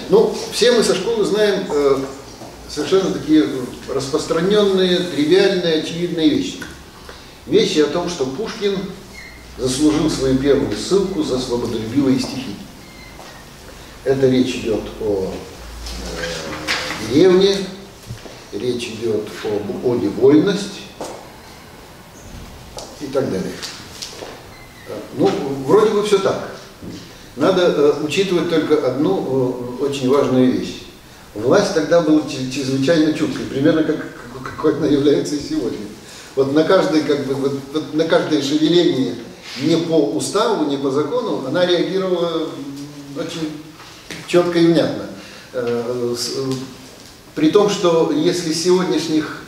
Ну, все мы со школы знаем совершенно такие распространенные, тривиальные, очевидные вещи. Вещи о том, что Пушкин заслужил свою первую ссылку за свободолюбивые стихи. Это речь идет о деревне, речь идет об оде «Вольность» и так далее. Ну, вроде бы все так. Надо учитывать только одну очень важную вещь. Власть тогда была чрезвычайно чуткой, примерно как она является и сегодня. Вот на каждое, вот на каждое шевеление не по уставу, не по закону, она реагировала очень четко и внятно. При том, что если с сегодняшних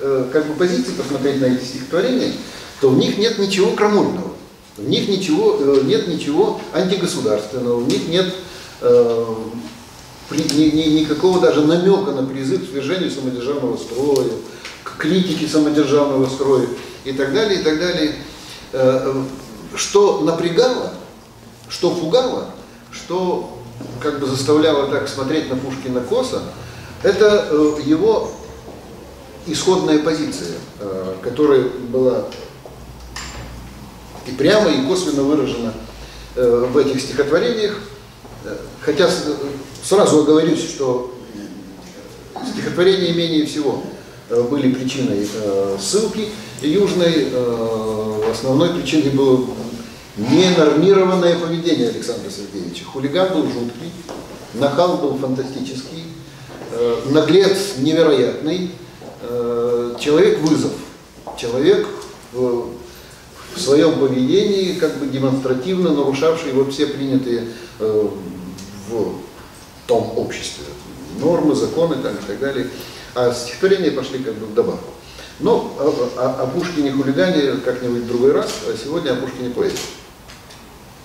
позиций посмотреть на эти стихотворения, то в них нет ничего крамольного, в них нет ничего антигосударственного, в них нет никакого даже намека на призыв к свержению самодержавного строя, к критике самодержавного строя и так далее, и так далее. Что напрягало, что пугало, что заставляло так смотреть на Пушкина косо, это его исходная позиция, которая была и прямо, и косвенно выражена в этих стихотворениях. Хотя сразу оговорюсь, что стихотворения менее всего были причиной ссылки южной. Основной причиной было ненормированное поведение Александра Сергеевича. Хулиган был жуткий, нахал был фантастический, наглец невероятный, человек-вызов, человек в своем поведении демонстративно нарушавший все принятые в том обществе нормы, законы и так далее. А стихотворения пошли в добавку. Но о Пушкине хулигане как-нибудь в другой раз, а сегодня о Пушкине поэте.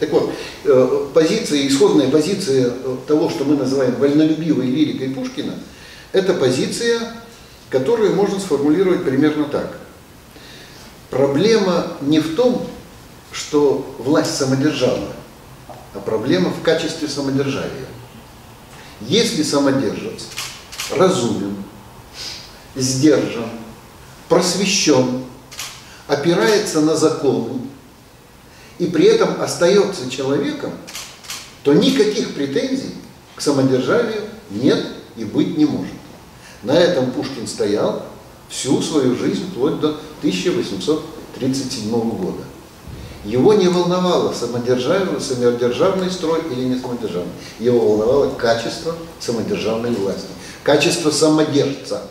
Так вот, исходная позиция того, что мы называем вольнолюбивой лирикой Пушкина, это позиция, которую можно сформулировать примерно так. Проблема не в том, что власть самодержавна, а проблема в качестве самодержавия. Если самодержец разумен, сдержан, просвещен, опирается на законы и при этом остается человеком, то никаких претензий к самодержавию нет и быть не может. На этом Пушкин стоял всю свою жизнь, вплоть до 1837 года. Его не волновало самодержавный строй или не самодержавный. Его волновало качество самодержавной власти, качество самодержца.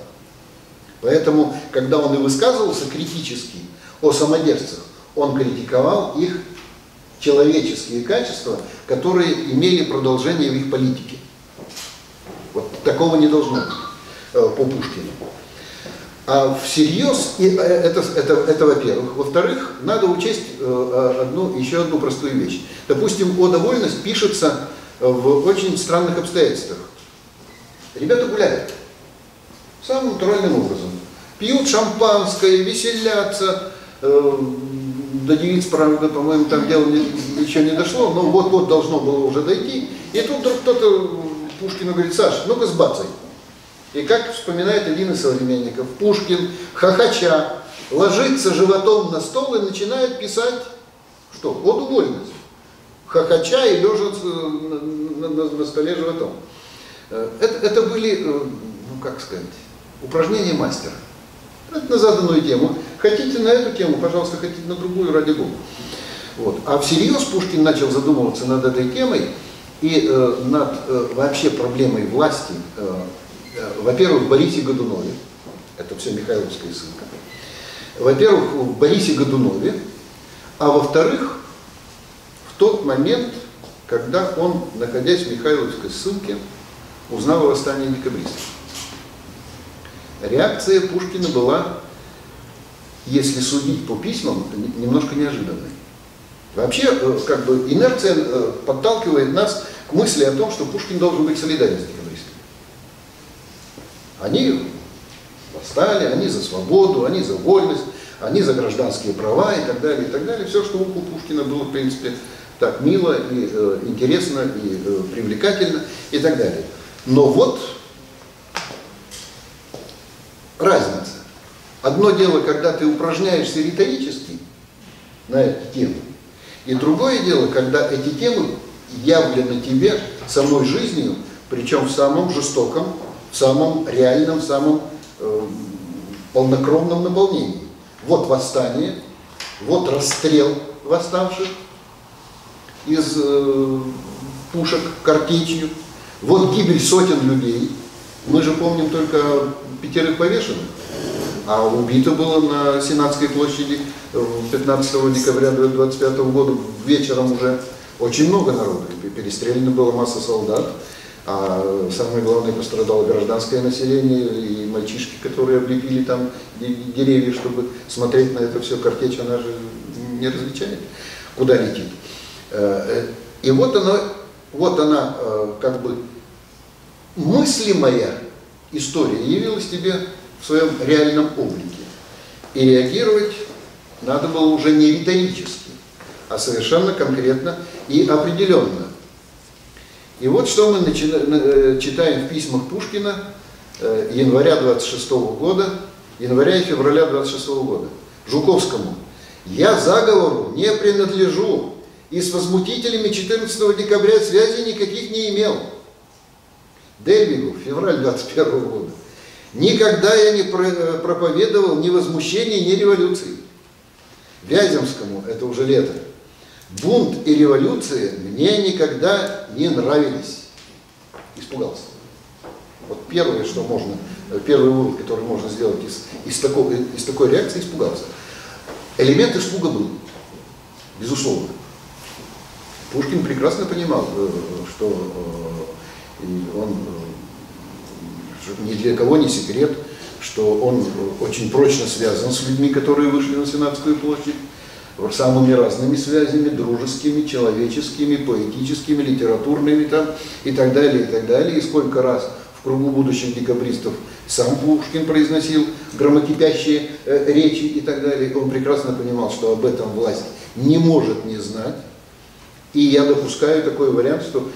Поэтому, когда он и высказывался критически о самодержцах, он критиковал их человеческие качества, которые имели продолжение в их политике. Вот такого не должно быть по Пушкину. А всерьез, это во-первых. Во-вторых, надо учесть еще одну простую вещь. Допустим, «Ода «Вольность» пишется в очень странных обстоятельствах. Ребята гуляют самым натуральным образом. Пьют шампанское, веселятся. До девиц, правда, по-моему, там дело еще не дошло, но вот-вот должно было уже дойти. И тут вдруг кто-то Пушкину говорит: «Саш, ну-ка сбацай». И как вспоминает один из современников, Пушкин, хохоча, ложится животом на стол и начинает писать, что? «Оду «Вольность». Хохоча и лежа на столе животом. Это были, упражнения мастера. Это на заданную тему. Хотите на эту тему, пожалуйста, хотите на другую, ради бога. Вот. А всерьез Пушкин начал задумываться над этой темой и над вообще проблемой власти. Во-первых, в Борисе Годунове, это все Михайловская ссылка, во-первых, в Борисе Годунове, а во-вторых, в тот момент, когда он, находясь в Михайловской ссылке, узнал о восстании декабристов. Реакция Пушкина была, если судить по письмам, немножко неожиданной. Вообще, инерция подталкивает нас к мысли о том, что Пушкин должен быть солидарен с декабристами. Они восстали, они за свободу, они за вольность, они за гражданские права и так далее, и так далее. Все, что у Пушкина было, в принципе, так мило и интересно, и привлекательно, и так далее. Но вот разница. Одно дело, когда ты упражняешься риторически на эти темы, и другое дело, когда эти темы явлены тебе самой жизнью, причем в самом жестоком, в самом реальном, в самом полнокровном наполнении. Вот восстание, вот расстрел восставших из пушек картечью, вот гибель сотен людей. Мы же помним только 5 повешенных, а убито было на Сенатской площади 15 декабря 25 года вечером уже очень много народу. Перестреляна была масса солдат, а самое главное, пострадало гражданское население и мальчишки, которые облепили там деревья, чтобы смотреть на это все. Картечь, она же не различает, куда летит. И вот она как бы мыслимая история явилась тебе в своем реальном облике. И реагировать надо было уже не риторически, а совершенно конкретно и определенно. И вот что мы читаем в письмах Пушкина января 26 года, января и февраля 26 года. Жуковскому. «Я заговору не принадлежу, и с возмутителями 14 декабря связи никаких не имел». Дельвигу, февраль 21 года. «Никогда я не проповедовал ни возмущений, ни революции». Вяземскому, это уже лето. «Бунт и революция мне никогда не нравились». Испугался. Вот первое, что можно, первый вывод, который можно сделать из такой реакции, испугался. Элемент испуга был, безусловно. Пушкин прекрасно понимал, что он ни для кого не секрет, что он очень прочно связан с людьми, которые вышли на Сенатскую площадь, самыми разными связями, дружескими, человеческими, поэтическими, литературными там, и так далее, и так далее. И сколько раз в кругу будущих декабристов сам Пушкин произносил громокипящие речи и так далее. Он прекрасно понимал, что об этом власть не может не знать. И я допускаю такой вариант, что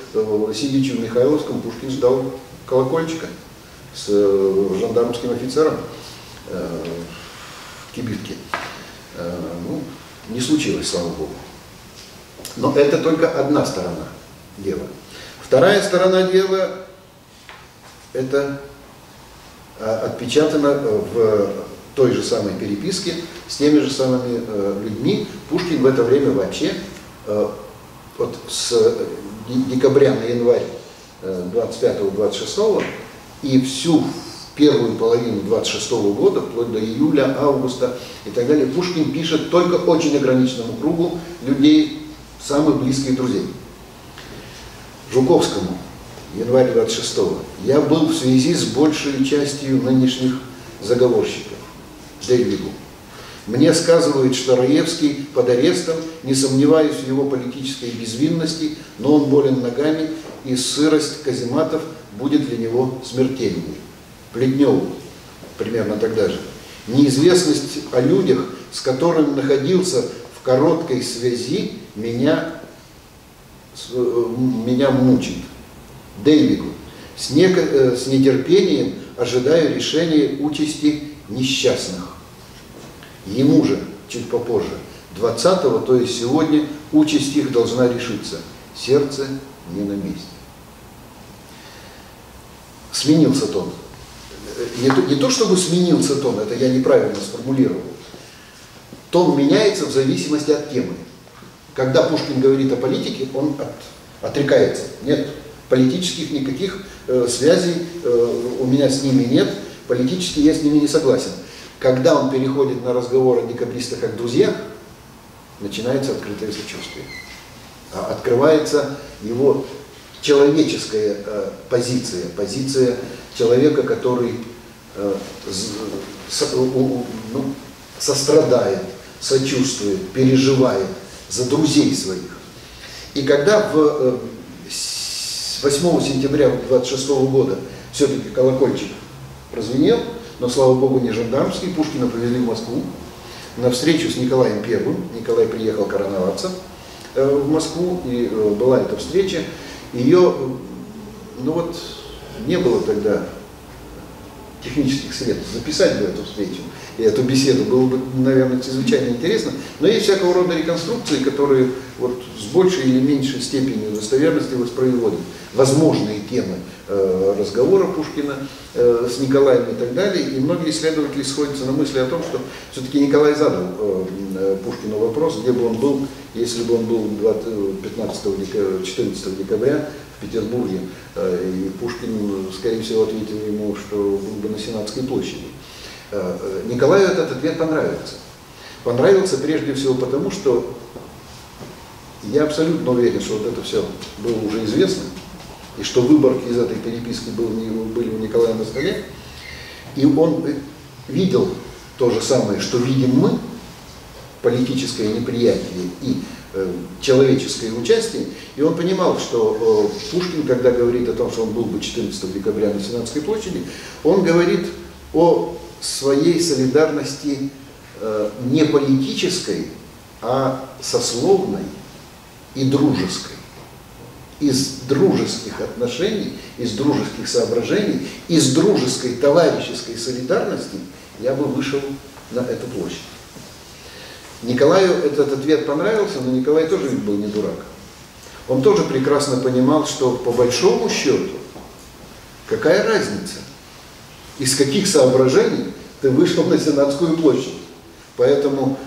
сидячи в Михайловском, Пушкин ждал колокольчика с жандармским офицером в кибитке. Ну, не случилось, слава Богу. Но это только одна сторона дела. Вторая сторона дела – это отпечатано в той же самой переписке с теми же самыми людьми. Пушкин в это время вообще, вот с декабря на январь 25-26 и всю первую половину 26 года, вплоть до июля, августа и так далее, Пушкин пишет только очень ограниченному кругу людей, самых близких друзей. Жуковскому, январь 26-го. «Я был в связи с большей частью нынешних заговорщиков». Дельвигу. «Мне сказывают, что Раевский под арестом, не сомневаюсь в его политической безвинности, но он болен ногами, и сырость казематов будет для него смертельной». Плетневу, примерно тогда же. «Неизвестность о людях, с которыми находился в короткой связи, меня мучит». Дейвигу. С нетерпением ожидаю решения участи несчастных». Ему же, чуть попозже, 20-го, то есть сегодня, участь их должна решиться. Сердце не на месте. Сменился тон. Не то, чтобы сменился тон, это я неправильно сформулировал. Тон меняется в зависимости от темы. Когда Пушкин говорит о политике, он отрекается. Нет политических никаких связей, у меня с ними нет, политически я с ними не согласен. Когда он переходит на разговор о декабристах как друзьях, начинается открытое сочувствие. Открывается его человеческая позиция человека, который сострадает, сочувствует, переживает за друзей своих. И когда 8 сентября 26 года все-таки колокольчик прозвенел, но, слава Богу, не жандармский, Пушкина повезли в Москву на встречу с Николаем I. Николай приехал короноваться в Москву, и была эта встреча. Ее, не было тогда технических средств записать бы эту встречу и эту беседу, было бы, наверное, чрезвычайно интересно. Но есть всякого рода реконструкции, которые вот с большей или меньшей степенью достоверности воспроизводят возможные темы разговора Пушкина с Николаем и так далее. И многие исследователи сходятся на мысли о том, что все-таки Николай задал Пушкину вопрос, где бы он был, если бы он был 14 декабря в Петербурге, и Пушкин, скорее всего, ответил ему, что был бы на Сенатской площади. Николаю этот ответ понравился. Понравился прежде всего потому, что я абсолютно уверен, что вот это все было уже известно, и что выборки из этой переписки были у Николая на столе, и он видел то же самое, что видим мы, политическое неприятие и человеческое участие, и он понимал, что Пушкин, когда говорит о том, что он был бы 14 декабря на Сенатской площади, он говорит о своей солидарности не политической, а сословной и дружеской. Из дружеских отношений, из дружеских соображений, из дружеской товарищеской солидарности я бы вышел на эту площадь. Николаю этот ответ понравился, но Николай тоже ведь был не дурак. Он тоже прекрасно понимал, что по большому счету, какая разница, из каких соображений ты вышел на Сенатскую площадь. Поэтому,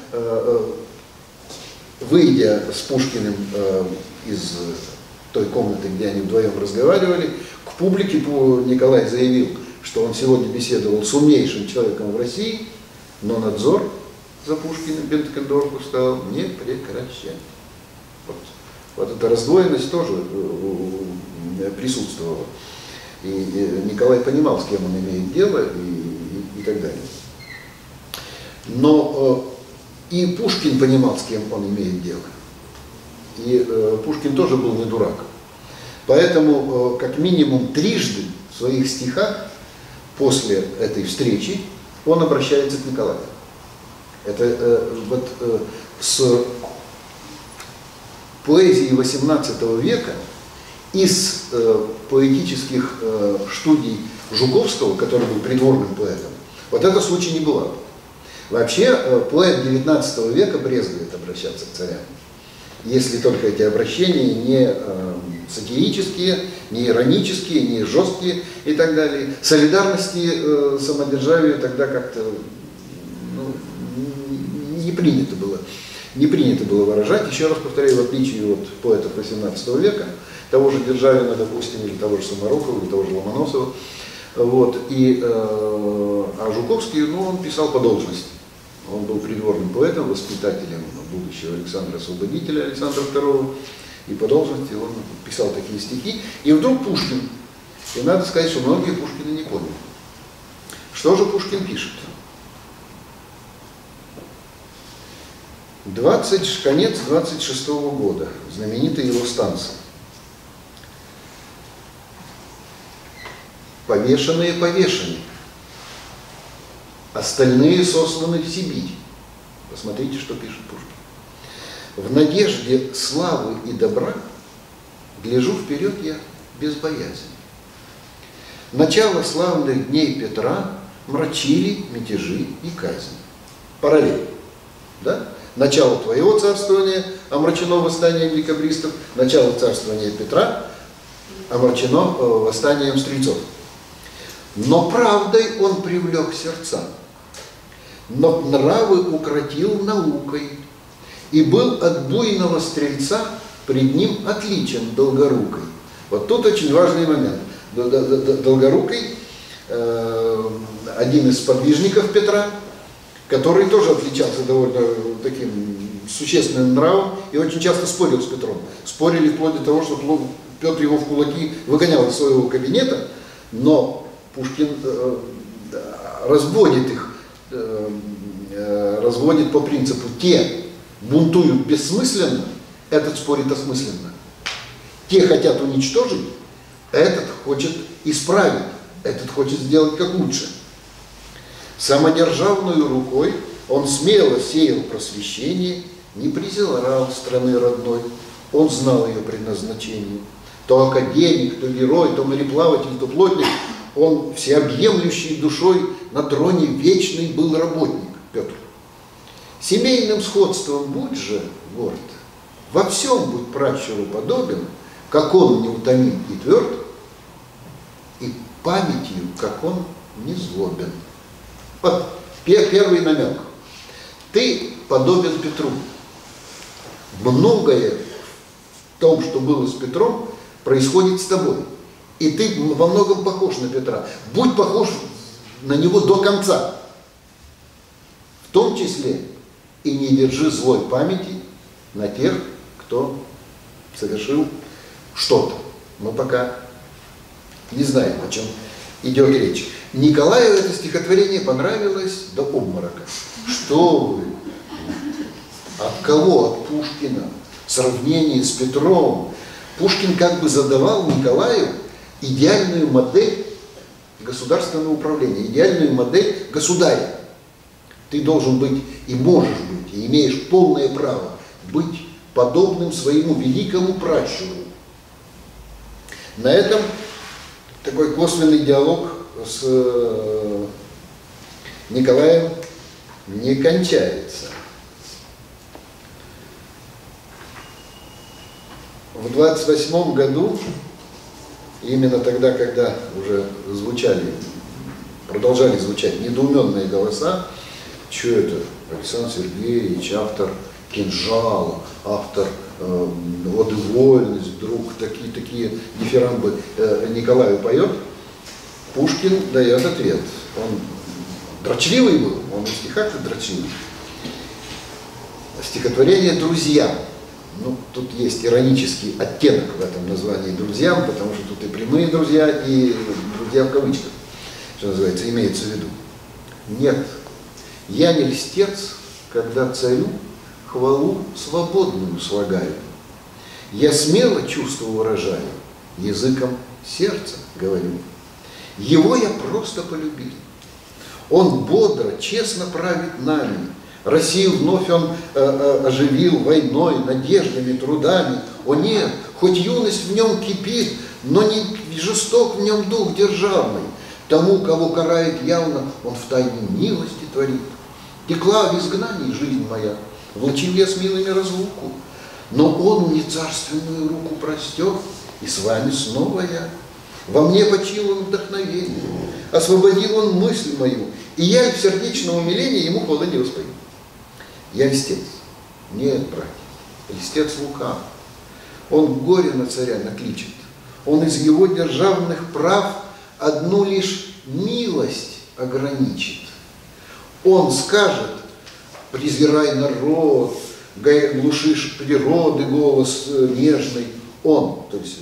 выйдя с Пушкиным из той комнаты, где они вдвоем разговаривали, к публике Николай заявил, что он сегодня беседовал с умнейшим человеком в России, но надзор за Пушкиным Бенкендорфу стал не прекращать. Вот эта раздвоенность тоже присутствовала. И Николай понимал, с кем он имеет дело и так далее. Но и Пушкин понимал, с кем он имеет дело. И Пушкин тоже был не дурак. Поэтому как минимум трижды в своих стихах после этой встречи он обращается к Николаю. Это вот с поэзии XVIII века из поэтических студий Жуковского, который был придворным поэтом, вот это случай не было. Вообще поэт XIX века брезгует обращаться к царям, если только эти обращения не сатирические, не иронические, не жесткие и так далее. Солидарности самодержавию тогда как-то не принято было выражать. Еще раз повторяю, в отличие от поэтов XVIII века, того же Державина, допустим, или того же Самарокова, или того же Ломоносова. Вот. А Жуковский, он писал по должности. Он был придворным поэтом, воспитателем будущего Александра Освободителя, Александра II. И по должности он писал такие стихи. И вдруг Пушкин. И надо сказать, что многие Пушкина не поняли. Что же Пушкин пишет? Конец 26-го года, знаменитая его станция. Повешенные повешены, остальные сосланы в Сибирь. Посмотрите, что пишет Пушкин. В надежде славы и добра гляжу вперед я без боязни. Начало славных дней Петра мрачили мятежи и казни. Параллель, да? Начало твоего царствования омрачено восстанием декабристов, начало царствования Петра омрачено восстанием стрельцов. Но правдой он привлек сердца, но нравы укротил наукой, и был от буйного стрельца пред ним отличен Долгорукой. Вот тут очень важный момент. Долгорукий, один из сподвижников Петра, который тоже отличался довольно таким существенным нравом и очень часто спорил с Петром. Спорили вплоть до того, что Петр его в кулаки выгонял из своего кабинета, но Пушкин разводит их, разводит по принципу: те бунтуют бессмысленно, этот спорит осмысленно. Те хотят уничтожить, этот хочет исправить, этот хочет сделать как лучше. Самодержавную рукой он смело сеял просвещение, не презирал страны родной, он знал ее предназначение. то академик, то герой, то мореплаватель, то плотник, он всеобъемлющий душой на троне вечный был работник, Петр. Семейным сходством будь же горд, во всем будь пращуру подобен, как он неутомим и тверд, и памятью, как он не злобен. Вот первый намек. Ты подобен Петру. Многое в том, что было с Петром, происходит с тобой. И ты во многом похож на Петра. Будь похож на него до конца. В том числе и не держи злой памяти на тех, кто совершил что-то. Мы пока не знаем, о чем идет речь. Николаю это стихотворение понравилось до обморока. Что вы? От кого? От Пушкина. Сравнение с Петром. Пушкин как бы задавал Николаю идеальную модель государственного управления, идеальную модель государя. Ты должен быть и можешь быть, и имеешь полное право быть подобным своему великому пращуру. На этом такой косвенный диалог с Николаем не кончается. В 28 году, именно тогда, когда уже продолжали звучать недоуменные голоса, что это? Александр Сергеевич, автор «Кинжала», автор «Оды вольность», вдруг такие дифирамбы Николаю поет. Пушкин дает ответ. Он дрочливый был, он в стихах дрочливый. Стихотворение «Друзья». Ну, тут есть иронический оттенок в этом названии «Друзьям», потому что тут и прямые друзья, и друзья в кавычках, что называется, имеется в виду. Нет, я не льстец, когда царю хвалу свободную слагаю. Я смело чувство выражаю, языком сердца говорю. Его я просто полюбил. Он бодро, честно правит нами. Россию вновь он оживил войной, надеждами, трудами. О нет, хоть юность в нем кипит, но не жесток в нем дух державный. Тому, кого карает явно, он втайне милости творит. Текла в изгнании жизнь моя, влачил я с милыми разлуку, но он мне царственную руку простер, и с вами снова я. Во мне почил он вдохновение, освободил он мысль мою, и я в сердечном умилении ему хвалы не воспою. Я льстец. Нет, братья, льстец лукав. Он горе на царя накличет. Он из его державных прав одну лишь милость ограничит. Он скажет: презирай народ, глушишь природы голос нежный. Он, то есть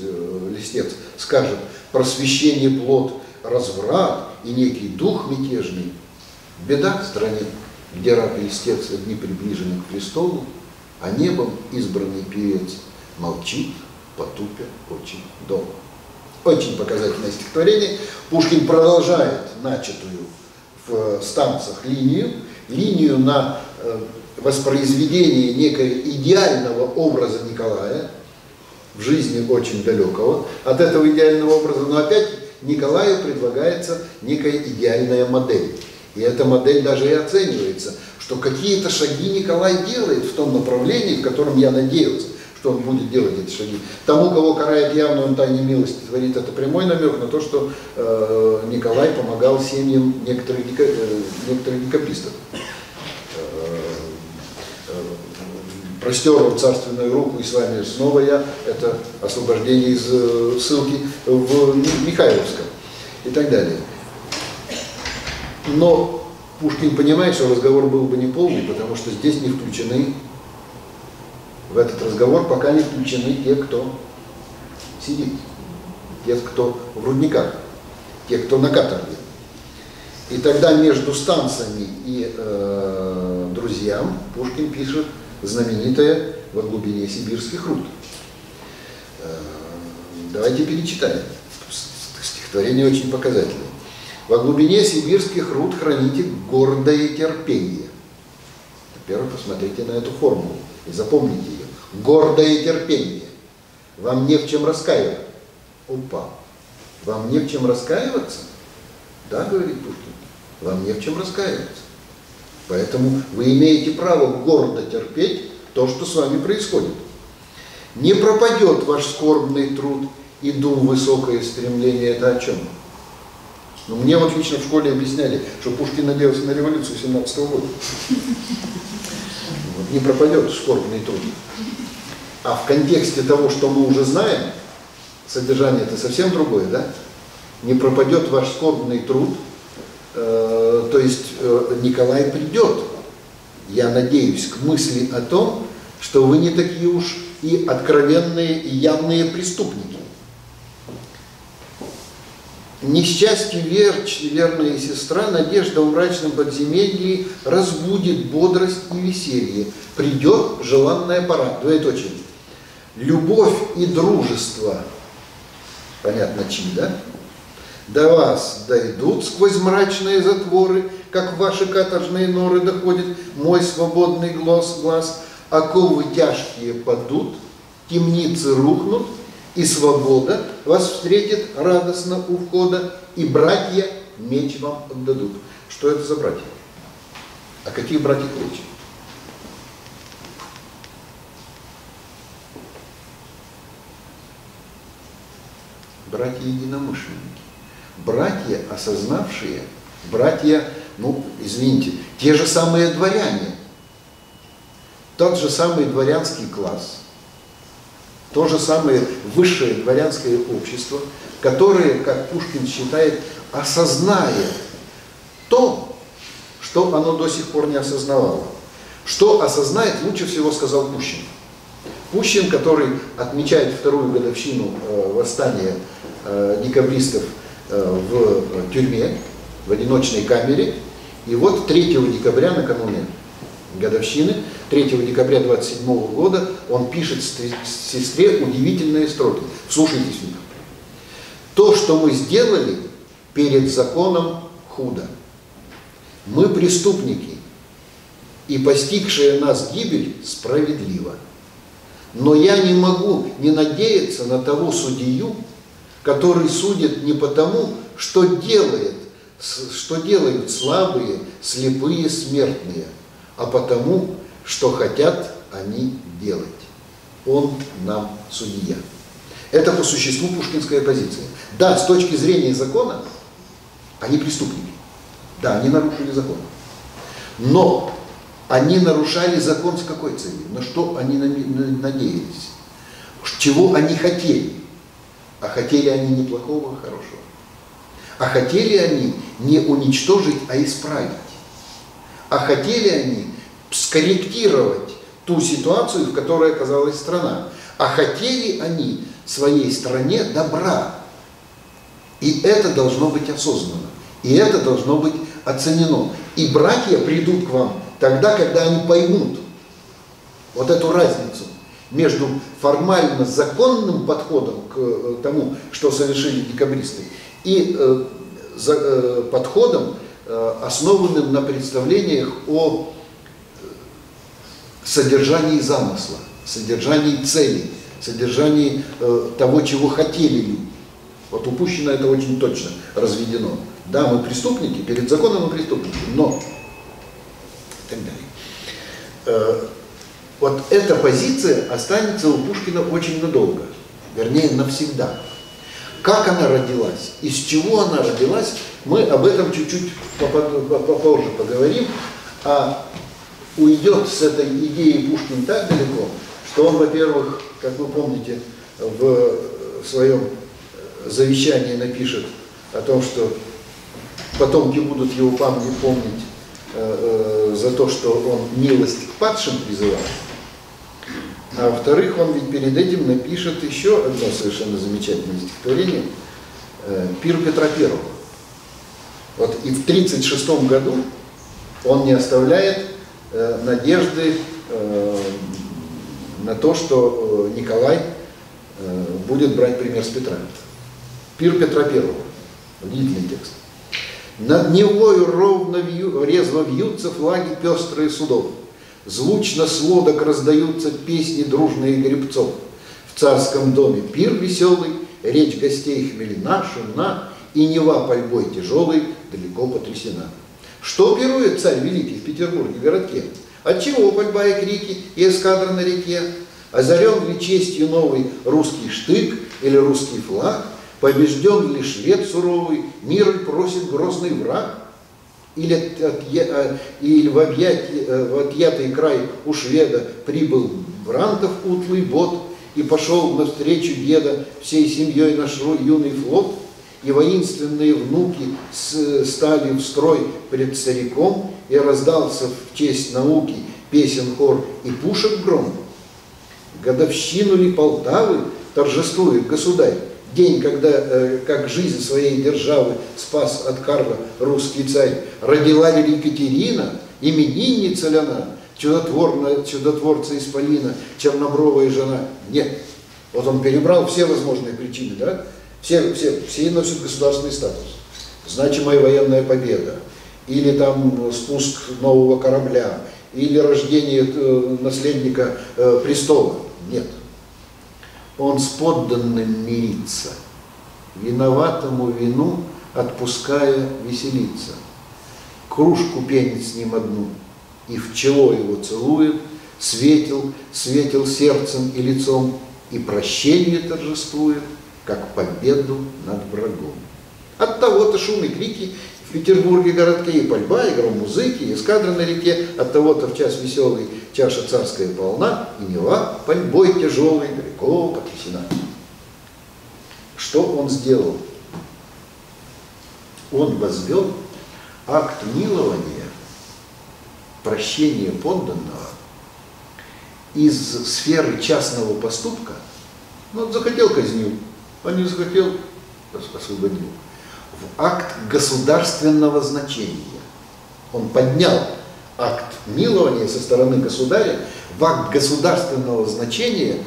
льстец, скажет: просвещение плод, разврат и некий дух мятежный. Беда в стране, где раб и льстец одни приближены к престолу, а небом избранный певец молчит, потупя очень долго. Очень показательное стихотворение. Пушкин продолжает начатую в станцах линию на воспроизведение некого идеального образа Николая, в жизни очень далекого от этого идеального образа, но опять Николаю предлагается некая идеальная модель. И эта модель даже и оценивается, что какие-то шаги Николай делает в том направлении, в котором я надеялся, что он будет делать эти шаги. Тому, кого карает явно, он тайной милости творит, это прямой намек на то, что Николай помогал семьям некоторых декабристов. Простер он царственную руку, и с вами снова я. Это освобождение из ссылки в Михайловском и так далее. Но Пушкин понимает, что разговор был бы неполный, потому что здесь не включены, в этот разговор пока не включены те, кто сидит, те, кто в рудниках, те, кто на каторге. И тогда между станциями и друзьям Пушкин пишет знаменитое «Во глубине сибирских руд». Давайте перечитаем. Стихотворение очень показательное. «Во глубине сибирских руд храните гордое терпение». Во-первых, посмотрите на эту формулу и запомните ее. Гордое терпение. Вам не в чем раскаивать. Опа, вам не в чем раскаиваться? Да, говорит Пушкин, вам не в чем раскаиваться. Поэтому вы имеете право гордо терпеть то, что с вами происходит. Не пропадет ваш скорбный труд и дум высокое стремление. Это о чем? Ну, мне вот лично в школе объясняли, что Пушкин надеялся на революцию 17-го года. Вот, не пропадет скорбный труд. А в контексте того, что мы уже знаем, содержание это совсем другое, да? Не пропадет ваш скорбный труд, то есть Николай придет, я надеюсь, к мысли о том, что вы не такие уж и откровенные, и явные преступники. Несчастью верная сестра, надежда в мрачном подземелье разбудит бодрость и веселье. Придет желанная пора. Двоеточие. Любовь и дружество, понятно, чьи, да? До вас дойдут сквозь мрачные затворы, как ваши каторжные норы доходит мой свободный глаз, оковы тяжкие падут, темницы рухнут, и свобода вас встретит радостно у входа, и братья меч вам отдадут. Что это за братья? О каких братьях речь? Братья-единомышленники. Братья, осознавшие, братья, ну, извините, те же самые дворяне, тот же самый дворянский класс, то же самое высшее дворянское общество, которое, как Пушкин считает, осознает то, что оно до сих пор не осознавало. Что осознает, лучше всего сказал Пущин. Пущин, который отмечает вторую годовщину восстания декабристов в тюрьме, в одиночной камере. И вот 3 декабря, накануне годовщины, 3 декабря 1927 года, он пишет сестре удивительные строки. Слушайтесь в них. То, что мы сделали перед законом, худо. Мы преступники, и постигшая нас гибель справедлива. Но я не могу не надеяться на того судью, который судит не потому, что делают слабые, слепые, смертные, а потому, что хотят они делать. Он нам судья. Это по существу пушкинская позиция. Да, с точки зрения закона, они преступники. Да, они нарушили закон. Но они нарушали закон с какой целью? На что они надеялись? Чего они хотели? А хотели они не плохого, а хорошего. А хотели они не уничтожить, а исправить. А хотели они скорректировать ту ситуацию, в которой оказалась страна. А хотели они своей стране добра. И это должно быть осознанно. И это должно быть оценено. И братья придут к вам тогда, когда они поймут вот эту разницу между формально законным подходом к тому, что совершили декабристы, и подходом, основанным на представлениях о содержании замысла, содержании целей, содержании того, чего хотели люди. Вот у Пущина это очень точно разведено. Да, мы преступники, перед законом мы преступники, но и так далее. Вот эта позиция останется у Пушкина очень надолго, вернее навсегда. Как она родилась, из чего она родилась, мы об этом чуть-чуть попозже поговорим. А уйдет с этой идеей Пушкин так далеко, что он, во-первых, как вы помните, в своем завещании напишет о том, что потомки будут его помнить за то, что он милость к падшим призывал. А во-вторых, он ведь перед этим напишет еще одно совершенно замечательное стихотворение «Пир Петра I». Вот и в 1936 году он не оставляет надежды на то, что Николай будет брать пример с Петра. «Пир Петра I». Удивительный текст. Над Невою ровно резво вьются флаги пестрые судов. Звучно с лодок раздаются песни дружные гребцов. В царском доме пир веселый, речь гостей хмельна, шумна, и Нева пальбой тяжелой далеко потрясена. Что пирует царь великий в Петербурге городке? Отчего пальба и крики, и эскадра на реке? Озарен ли честью новый русский штык или русский флаг? Побежден ли швед суровый, мир просит грозный враг? Или в отъятый край у шведа прибыл Брантов утлый бот и пошел навстречу деда всей семьей наш юный флот? И воинственные внуки стали в строй пред стариком, и раздался в честь науки песен хор и пушек гром. Годовщину ли Полтавы торжествует государь, день, когда, как жизнь своей державы спас от Карла русский царь, родила ли Екатерина, именинница ли она, чудотворца исполина, чернобровая жена? Нет. Вот он перебрал все возможные причины, да? Все носят государственный статус. Значимая военная победа, или там спуск нового корабля, или рождение наследника престола. Нет. Он с подданным мирится, виноватому вину отпуская веселиться. Кружку пенит с ним одну, и в чело его целует, светил сердцем и лицом, и прощение торжествует, как победу над врагом. От того-то шум и крики в Петербурге городке, и пальба, и гром музыки, и эскадра на реке, от того-то в час веселый чаша царская полна, и Нева пальбой тяжелой далеко потрясена. Что он сделал? Он возвел акт милования, прощения подданного из сферы частного поступка. Ну, он захотел — казнил, он не захотел — освободил. В акт государственного значения. Он поднял акт милования со стороны государя в акт государственного значения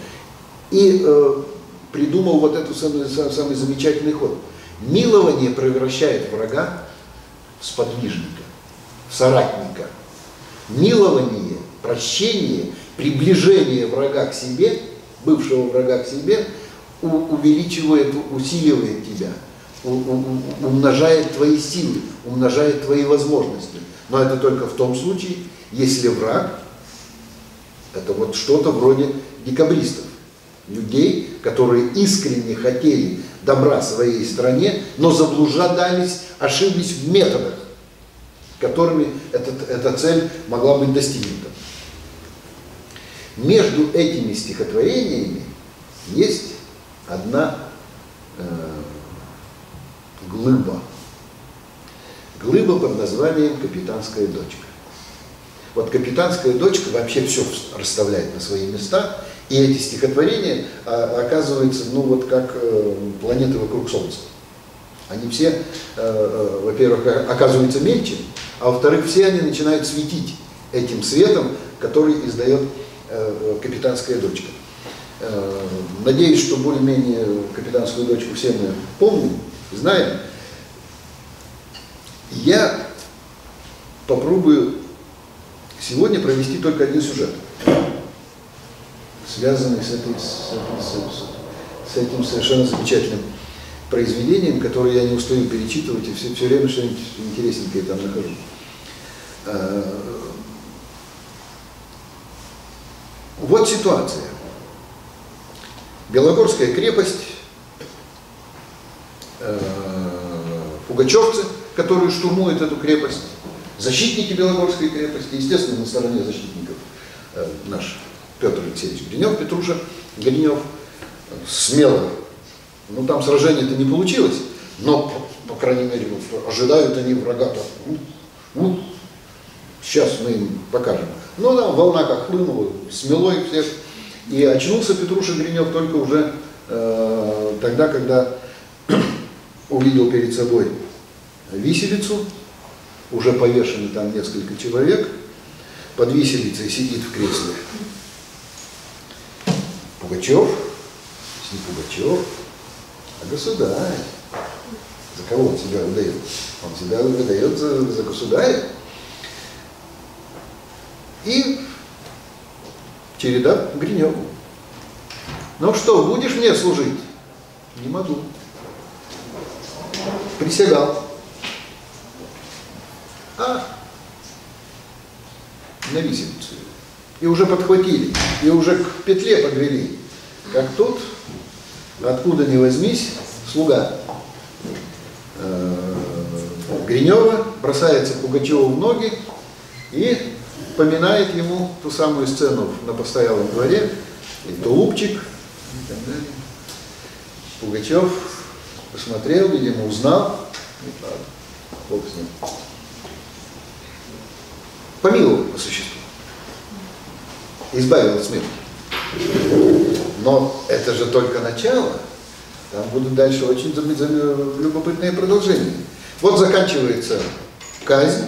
и придумал вот этот самый замечательный ход. Милование превращает врага в сподвижника, в соратника. Милование, прощение, приближение врага к себе, бывшего врага к себе, увеличивает, усиливает тебя, умножает твои силы, умножает твои возможности. Но это только в том случае, если враг — это вот что-то вроде декабристов, людей, которые искренне хотели добра своей стране, но заблуждались, ошиблись в методах, которыми эта цель могла быть достигнута. Между этими стихотворениями есть одна глыба. Глыба под названием «Капитанская дочка». Вот «Капитанская дочка» вообще все расставляет на свои места, и эти стихотворения оказываются, ну вот как планеты вокруг Солнца. Они все, во-первых, оказываются мельче, а во-вторых, все они начинают светить этим светом, который издает «Капитанская дочка». Надеюсь, что более-менее «Капитанскую дочку» все мы помним, знаем. Я попробую сегодня провести только один сюжет, связанный с этим совершенно замечательным произведением, которое я не устаю перечитывать, и все время что-нибудь интересненькое там нахожу. Вот ситуация. Белогорская крепость, пугачевцы, которые штурмуют эту крепость, защитники Белогорской крепости, естественно, на стороне защитников наш Петр Алексеевич Гринев, Петруша Гринев, смело. Ну, там сражение-то не получилось, но, по крайней мере, ожидают они врага-то. Сейчас мы им покажем. Но там волна как хлынула, смело их всех. И очнулся Петруша Гринев только уже тогда, когда увидел перед собой виселицу, уже повешены там несколько человек, под виселицей сидит в кресле Пугачев, не Пугачев, а государь. За кого он себя выдает? Он себя выдает за государя. И череда Гриневу. Ну что, будешь мне служить? Не могу. Присягал. А на виселицу. И уже подхватили, и уже к петле подвели. Как тут, откуда ни возьмись, слуга Гринева бросается Пугачеву в ноги и поминает ему ту самую сцену на постоялом дворе, и тулупчик, и так далее. Пугачев посмотрел, видимо, узнал, и ладно, бог с ним. Помиловал по существу, избавил от смерти. Но это же только начало, там будут дальше очень любопытные продолжения. Вот заканчивается казнь,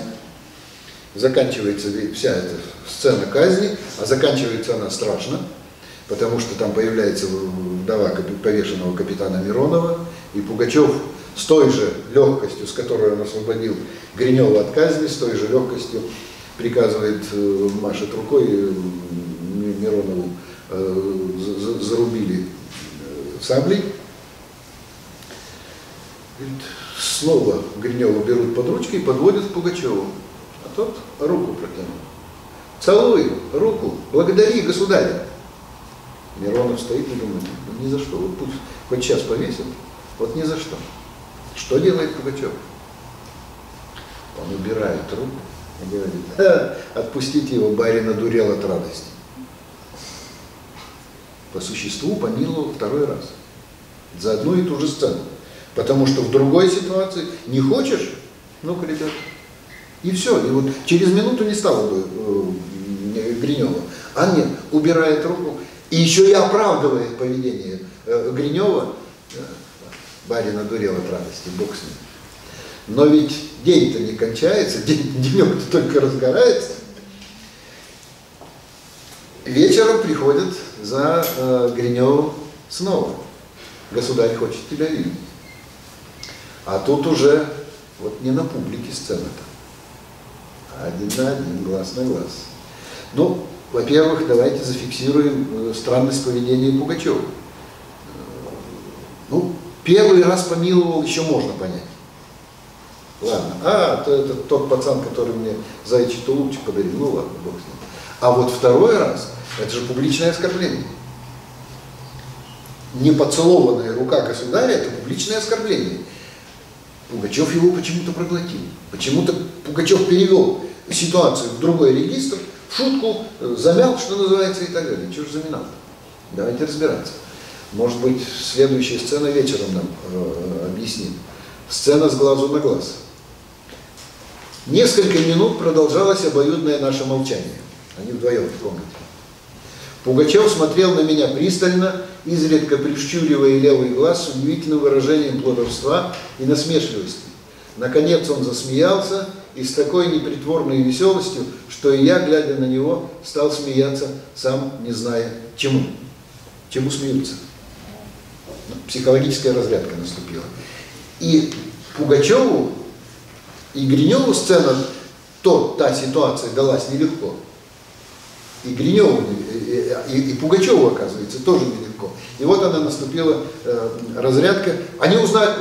заканчивается вся эта сцена казни, а заканчивается она страшно, потому что там появляется вдова повешенного капитана Миронова, и Пугачев с той же легкостью, с которой он освободил Гринева от казни, с той же легкостью приказывает, машет рукой, Миронову зарубили саблей. Снова Гринева берут под ручки и подводят к Пугачеву. А тот руку протянул. Целуй руку, благодари государя. Миронов стоит и думает, ну, ни за что, вот пусть хоть сейчас повесят, вот ни за что. Что делает Пугачев? Он убирает руку и говорит, отпустите его, барин одурел от радости. По существу помиловал второй раз. За одну и ту же сцену. Потому что в другой ситуации не хочешь, ну-ка, ребята. И все. И вот через минуту не стало бы Гринева. А нет, убирает руку. И еще и оправдывает поведение Гринева. Барин одурел от радости, бог с ним. Но ведь день-то не кончается, денек-то только разгорается. Вечером приходят за Гриневым снова. Государь хочет тебя видеть. А тут уже вот не на публике сцена-то. Один на один, глаз на глаз. Ну, во-первых, давайте зафиксируем странность поведения Пугачева. Ну, первый раз помиловал, еще можно понять. Ладно, это тот пацан, который мне заячий тулупчик подарил, ну ладно, бог с ним. А вот второй раз, это же публичное оскорбление. Непоцелованная рука государя – это публичное оскорбление. Пугачев его почему-то проглотил. Почему-то Пугачев перевел ситуацию в другой регистр, в шутку, замял, что называется, и так далее. Чего же заминал? Давайте разбираться. Может быть, следующая сцена вечером нам объясним. Сцена с глазу на глаз. Несколько минут продолжалось обоюдное наше молчание. Они вдвоем в комнате. Пугачев смотрел на меня пристально, изредка прищуривая левый глаз с удивительным выражением плутовства и насмешливости. Наконец он засмеялся, и с такой непритворной веселостью, что и я, глядя на него, стал смеяться, сам не зная чему. Чему смеются? Психологическая разрядка наступила. И Пугачеву, и Гриневу сцена, та ситуация далась нелегко. И Гриневу, и Пугачеву, оказывается, тоже нелегко. И вот она наступила, разрядка. Они узнали,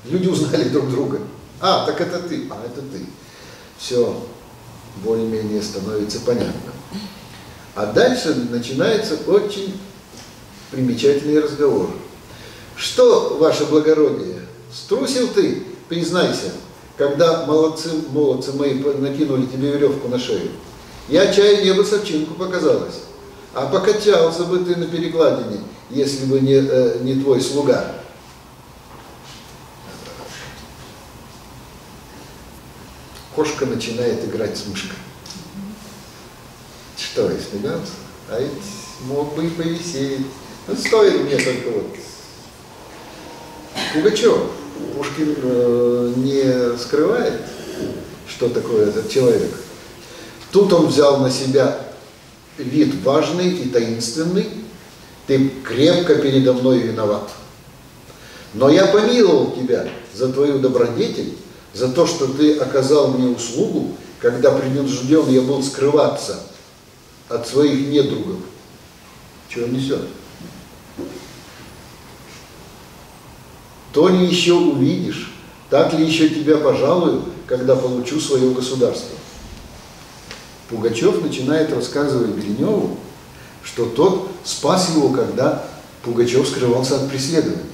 люди узнали друг друга. А, так это ты, а это ты. Все, более-менее становится понятно. А дальше начинается очень примечательный разговор. Что, ваше благородие, струсил ты, признайся, когда молодцы мои накинули тебе веревку на шею? Я чаю небо совчинку показалось. А покачался бы ты на перекладине, если бы не твой слуга. Кошка начинает играть с мышкой. Что, испугался? А ведь мог бы и повисеть. Ну, стоит мне только вот. Пугачев, Пушкин не скрывает, что такое этот человек. Тут он взял на себя вид важный и таинственный. Ты крепко передо мной виноват. Но я помиловал тебя за твою добродетель, за то, что ты оказал мне услугу, когда принужден я был скрываться от своих недругов. Чего он несет? то ли еще увидишь, так ли еще тебя пожалую, когда получу свое государство. Пугачев начинает рассказывать Гриневу, что тот спас его, когда Пугачев скрывался от преследования.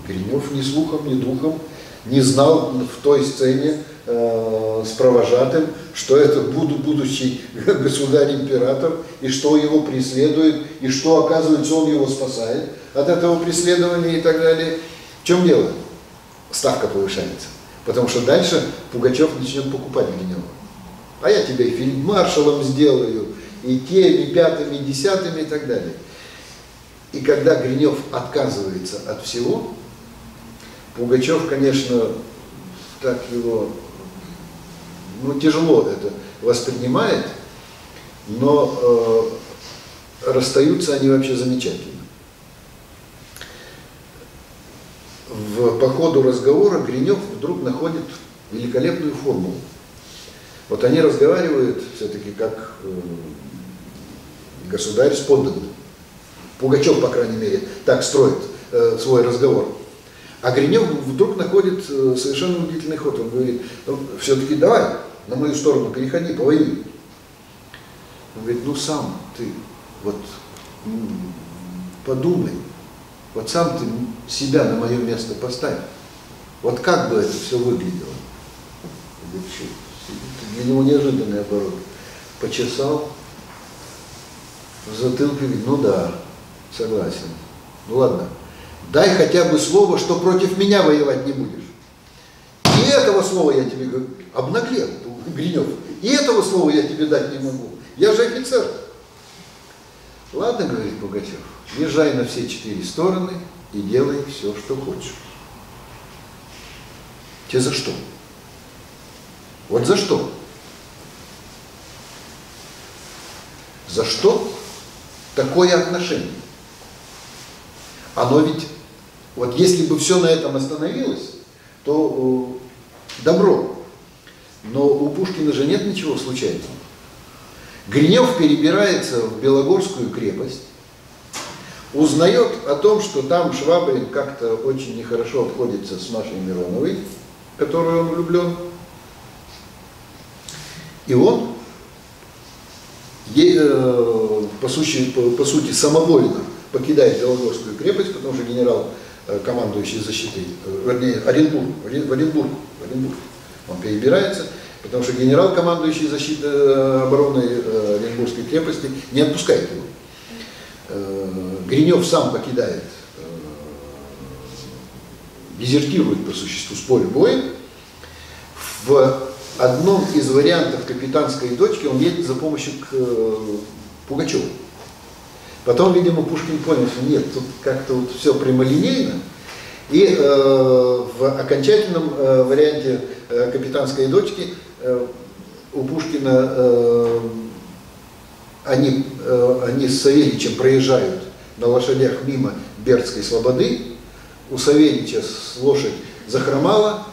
Гринев ни слухом, ни духом не знал в той сцене с провожатым, что это будущий государь-император, и что его преследует, и что, оказывается, он его спасает от этого преследования и так далее. В чем дело? Ставка повышается. Потому что дальше Пугачев начнет покупать Гринева. А я тебя и фельдмаршалом сделаю, и теми, пятыми, десятыми и так далее. И когда Гринев отказывается от всего, Пугачев, конечно, так его, тяжело это воспринимает, но расстаются они вообще замечательно. По ходу разговора Гринев вдруг находит великолепную формулу. Вот они разговаривают все-таки как государь с подданным. Пугачев, по крайней мере, так строит свой разговор. А Гринев вдруг находит совершенно удивительный ход. Он говорит, все-таки давай на мою сторону переходи, повоюй. Он говорит, сам ты вот подумай, вот сам ты себя на мое место поставь. Вот как бы это все выглядело? Для него неожиданный оборот. Почесал в затылке, говорит, да, согласен. Ладно. Дай хотя бы слово, что против меня воевать не будешь. И этого слова я тебе говорю, обнаглел, Гринев. И этого слова я тебе дать не могу. Я же офицер. Ладно, говорит Пугачев, езжай на все 4 стороны и делай все, что хочешь. Тебе за что? Вот за что? За что такое отношение? Оно ведь, вот если бы все на этом остановилось, то добро. Но у Пушкина же нет ничего случайного. Гринев перебирается в Белогорскую крепость, узнает о том, что там Швабрин как-то очень нехорошо обходится с Машей Мироновой, в которую он влюблен. И он, по сути, самовольно покидает Белогорскую крепость, потому что генерал, командующий защитой, вернее, Оренбург, он перебирается, потому что генерал, командующий защитой обороны Оренбургской крепости, не отпускает его. Гринев сам покидает, дезертирует по существу с поля боя. В одном из вариантов «Капитанской дочки» он едет за помощью к Пугачеву. Потом, видимо, Пушкин понял, что нет, тут как-то вот все прямолинейно. И в окончательном варианте «Капитанской дочки» у Пушкина они с Савельичем проезжают на лошадях мимо Бердской слободы. У Савельича лошадь захромала,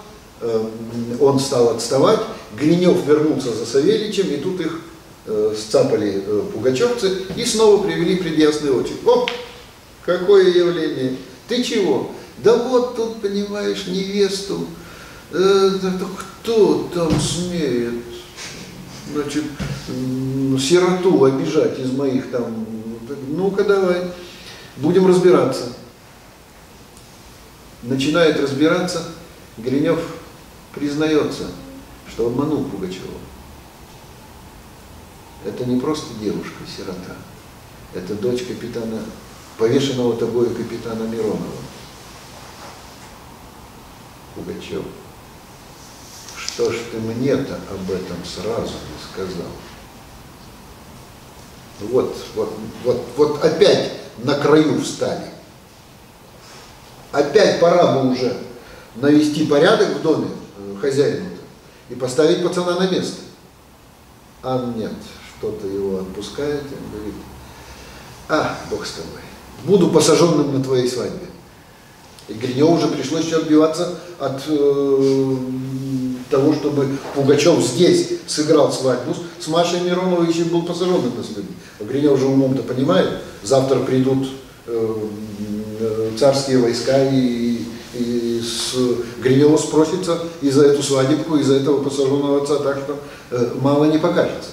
он стал отставать. Гринев вернулся за Савельичем, и тут их сцапали пугачевцы и снова привели пред ясный очи. О, какое явление! Ты чего? Да вот тут, понимаешь, невесту. Кто там смеет, значит, сироту обижать из моих там? Ну-ка давай, будем разбираться. Начинает разбираться, Гринев признается, что обманул Пугачева. Это не просто девушка-сирота, это дочь капитана, повешенного тобою капитана Миронова. Пугачев, что ж ты мне-то об этом сразу не сказал? Вот опять на краю встали. Опять пора бы уже навести порядок в доме хозяину-то и поставить пацана на место. А нет, что-то его отпускает и говорит, бог с тобой, буду посаженным на твоей свадьбе. И Гриневу уже пришлось еще отбиваться от того, чтобы Пугачев здесь сыграл свадьбу с Машей Мироновой, еще был посаженным на свадьбе. А Гринев же умом-то понимает, завтра придут царские войска и с Гринева спросится и за эту свадебку, и за этого посаженного отца, так что мало не покажется.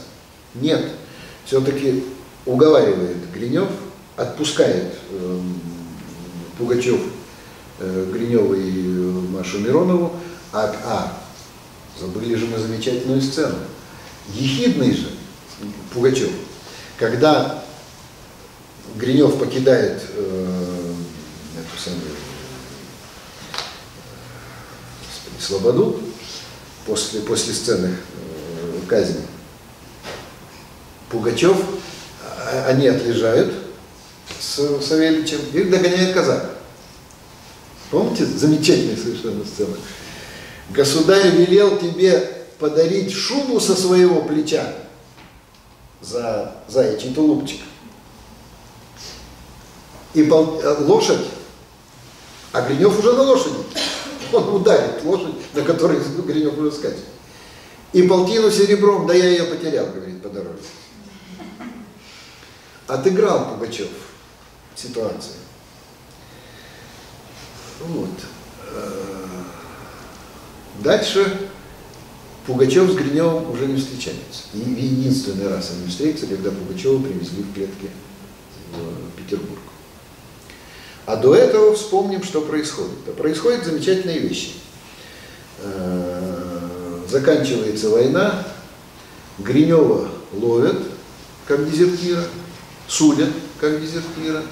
Нет, все-таки уговаривает Гринев, отпускает Пугачев Гринева и Машу Миронову, забыли же мы замечательную сцену. Ехидный же Пугачев, когда Гринев покидает эту самую слободу после сцены казни, Пугачев, они отлежают с Савельичем, их догоняет казак. Помните, замечательная совершенно сцена? Государь велел тебе подарить шубу со своего плеча за заячий тулупчик. И лошадь, а Гринев уже на лошади. Он ударит лошадь, на которой Гринев уже скачет. И полтину серебром, да я ее потерял, говорит, по дороге. Отыграл Пугачев ситуацию. Вот. Дальше Пугачев с Гриневым уже не встречаются. И единственный раз они встретятся, когда Пугачева привезли в клетке в Петербург. А до этого вспомним, что происходит. А происходят замечательные вещи. Заканчивается война, Гринева ловят как дезертира, судят как дезертира.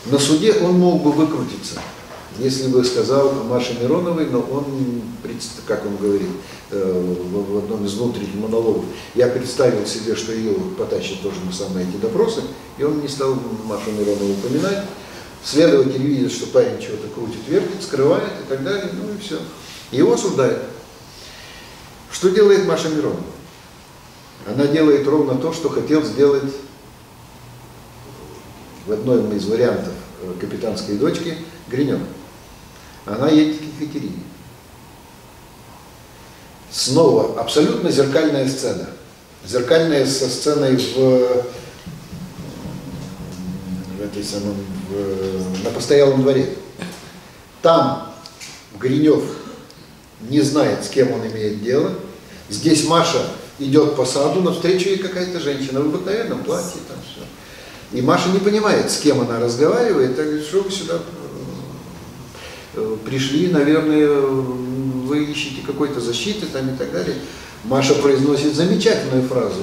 На суде он мог бы выкрутиться, если бы сказал Маше Мироновой, но он, как он говорит в одном из внутренних монологов, я представил себе, что ее потащат тоже на самые эти допросы, и он не стал Машу Миронову упоминать. Следователь видит, что парень чего-то крутит, вертит, скрывает и так далее, ну и все. Его осуждают. Что делает Маша Миронова? Она делает ровно то, что хотел сделать в одном из вариантов «Капитанской дочки» Гринев. Она едет к Екатерине. Снова абсолютно зеркальная сцена. Зеркальная со сценой на постоялом дворе. Там Гринев не знает, с кем он имеет дело. Здесь Маша идет по саду, навстречу ей какая-то женщина в обыкновенном платье. Там все. И Маша не понимает, с кем она разговаривает. Так говорит, что вы сюда пришли, наверное, вы ищете какой-то защиты там и так далее. Маша произносит замечательную фразу.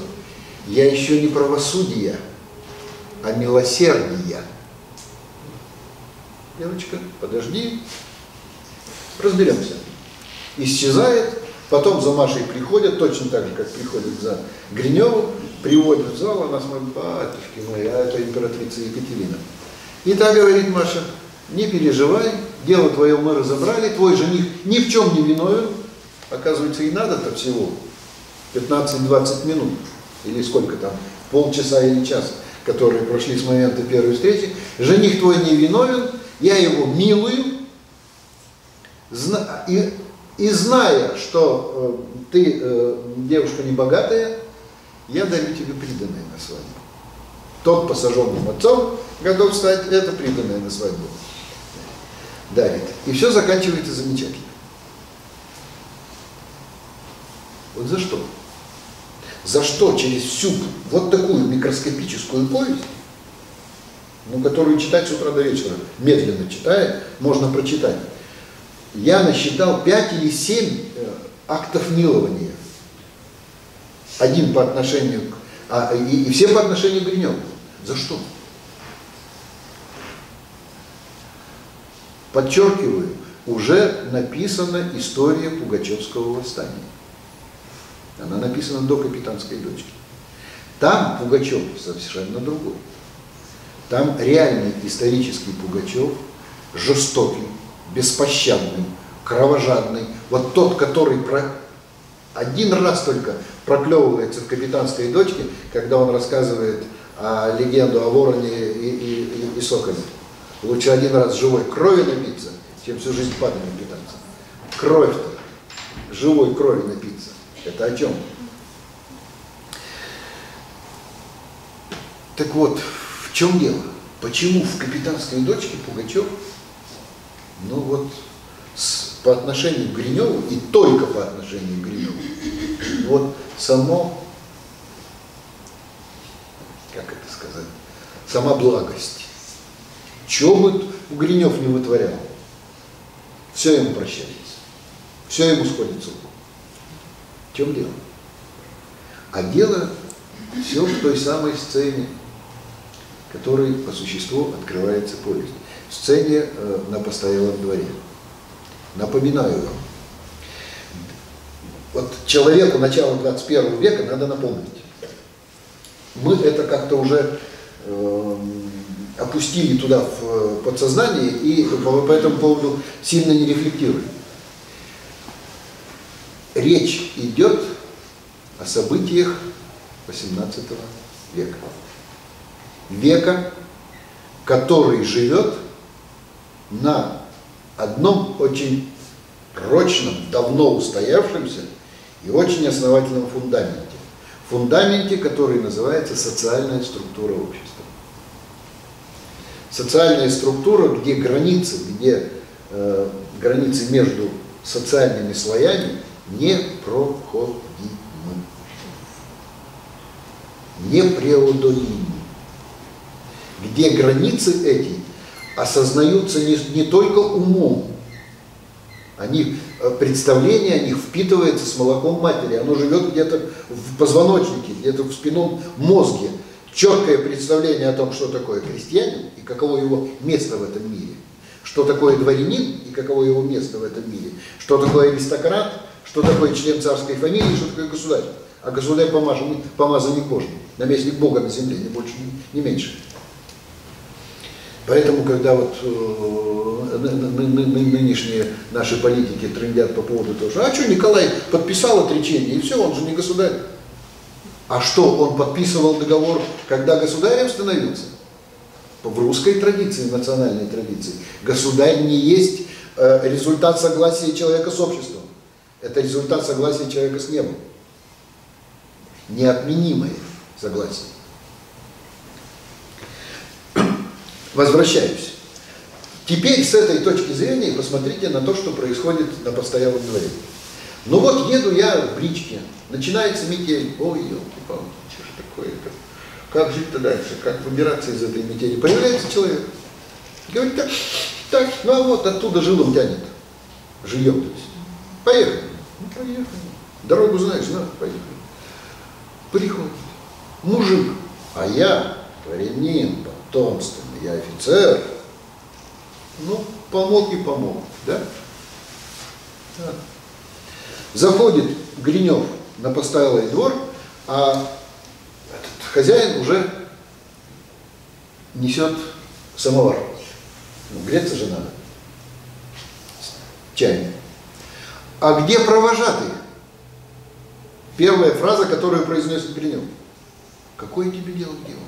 Я еще не правосудие, а милосердие. Девочка, подожди, разберемся. Исчезает, потом за Машей приходят, точно так же, как приходят за Гриневым, приводят в зал, она смотрит, батюшки мои, а это императрица Екатерина. И так говорит Маша, не переживай, дело твое мы разобрали, твой жених ни в чем не виновен, оказывается, и надо-то всего 15-20 минут, или сколько там, полчаса или час, которые прошли с момента первой встречи, жених твой не виновен, я его милую, и зная, что ты девушка небогатая, я дарю тебе приданое на свадьбу. Тот посаженным отцом готов стать, это приданое на свадьбу дарит. И все заканчивается замечательно. Вот за что? За что через всю вот такую микроскопическую повесть, ну, которую читать с утра до вечера, медленно читая, можно прочитать. Я насчитал 5 или 7 актов милования. Один по отношению и все по отношению к Гриневу. За что? Подчеркиваю, уже написана история Пугачевского восстания. Она написана до «Капитанской дочки». Там Пугачев совершенно другой. Там реальный исторический Пугачев, жестокий, беспощадный, кровожадный. Вот тот, который один раз только проклевывается в «Капитанской дочке», когда он рассказывает легенду о вороне и соколе. Лучше один раз живой крови напиться, чем всю жизнь падами питаться. Кровь-то, живой крови напиться. Это о чем? Так вот, в чем дело? Почему в «Капитанской дочке» Пугачев, ну вот, по отношению к Гриневу, и только по отношению к Гриневу, вот само, как это сказать, сама благость. Чего бы Гринев не вытворял, все ему прощается, все ему сходит с рук. В чем дело? А дело все в той самой сцене, которой по существу открывается повесть. В сцене на постоялом дворе. Напоминаю вам. Вот человеку начала 21 века надо напомнить. Мы это как-то уже опустили туда в подсознание и по этому поводу сильно не рефлектируем. Речь идет о событиях XVIII века. Века, который живет на одном очень прочном, давно устоявшемся и очень основательном фундаменте. Фундаменте, который называется социальная структура общества. Социальная структура, где границы между социальными слоями непроходимы, непреодолимы. Где границы эти осознаются не только умом, представление о них впитывается с молоком матери, оно живет где-то в позвоночнике, где-то в спинном мозге. Четкое представление о том, что такое крестьянин и каково его место в этом мире, что такое дворянин и каково его место в этом мире, что такое аристократ, что такое член царской фамилии, что такое государь. А государь помазанник Божий, наместник Бога на земле, ни больше, ни меньше. Поэтому, когда вот нынешние наши политики трындят по поводу того, что Николай подписал отречение, и все, он же не государь. А что, он подписывал договор, когда государем становился? В русской традиции, национальной традиции, государь не есть результат согласия человека с обществом. Это результат согласия человека с небом. Неотменимое согласие. Возвращаюсь. Теперь с этой точки зрения посмотрите на то, что происходит на постоялом дворе. Ну вот еду я в бричке, начинается метель. Ой, елки-палки, что же такое-то? Как жить-то дальше? Как выбираться из этой метели? Появляется человек. Говорит, так, ну а вот оттуда жилом тянет. Жильем, то есть. Поехали. Ну, поехали. Дорогу знаешь, ну, поехали. Приходит. Мужик. А я дворянин, потомственный, я офицер. Ну, помог и помог, да? Да. Заходит Гринев на постоялый двор, а этот хозяин уже несет самовар. Ну, греться же надо. Чайник. А где провожатый? Первая фраза, которую произносит Гринев. Какое тебе дело к делу?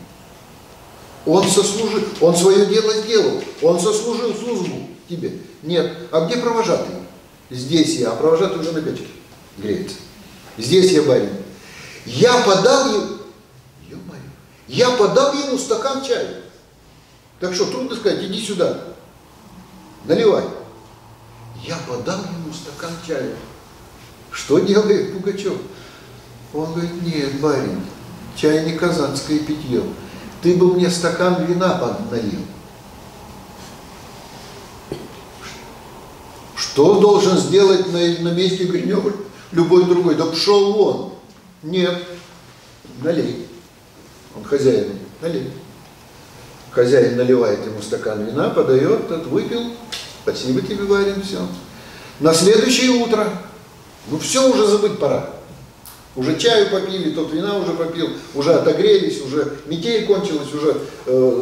Он сослужил, он свое дело сделал, он сослужил службу тебе. Нет. А где провожатый? Здесь я, а провожатый уже на печке греется. Здесь я барин. Я подал ему стакан чая. Так что, трудно сказать, иди сюда, наливай. Я подал ему стакан чая. Что делает Пугачев? Он говорит, нет, барин, чай не казанское питье. Ты бы мне стакан вина налил. Что должен сделать на месте Гринева любой другой? Да пошел вон. Нет. Налей. Он хозяин. Налей. Хозяин наливает ему стакан вина, подает, тот выпил. Спасибо тебе, барин, все. На следующее утро. Ну все, уже забыть пора. Уже чаю попили, тот вина уже попил, уже отогрелись, уже метель кончилась, уже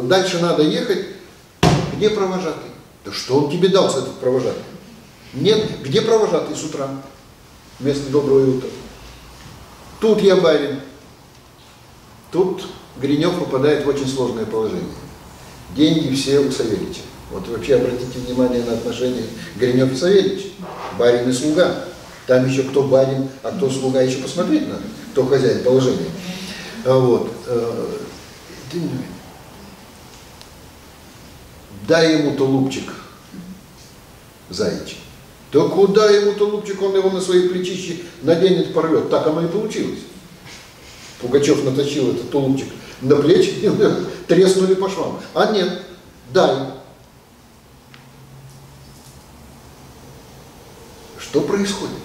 дальше надо ехать. Где провожатый? Да что он тебе дал, этот провожатый? Нет, где провожатый с утра? Вместо доброго утра. Тут я барин. Тут Гринев попадает в очень сложное положение. Деньги все у Савельича. Вот вообще обратите внимание на отношения Гринев и Савельич. Барин и слуга. Там еще кто барин, а кто слуга, еще посмотреть надо, кто хозяин положения. Вот. дай ему тулупчик, заячий. Да куда ему тулупчик, он его на свои плечищи наденет, порвет. Так оно и получилось. Пугачев натащил этот тулупчик на плечи, треснули по швам. А нет, дай. Что происходит?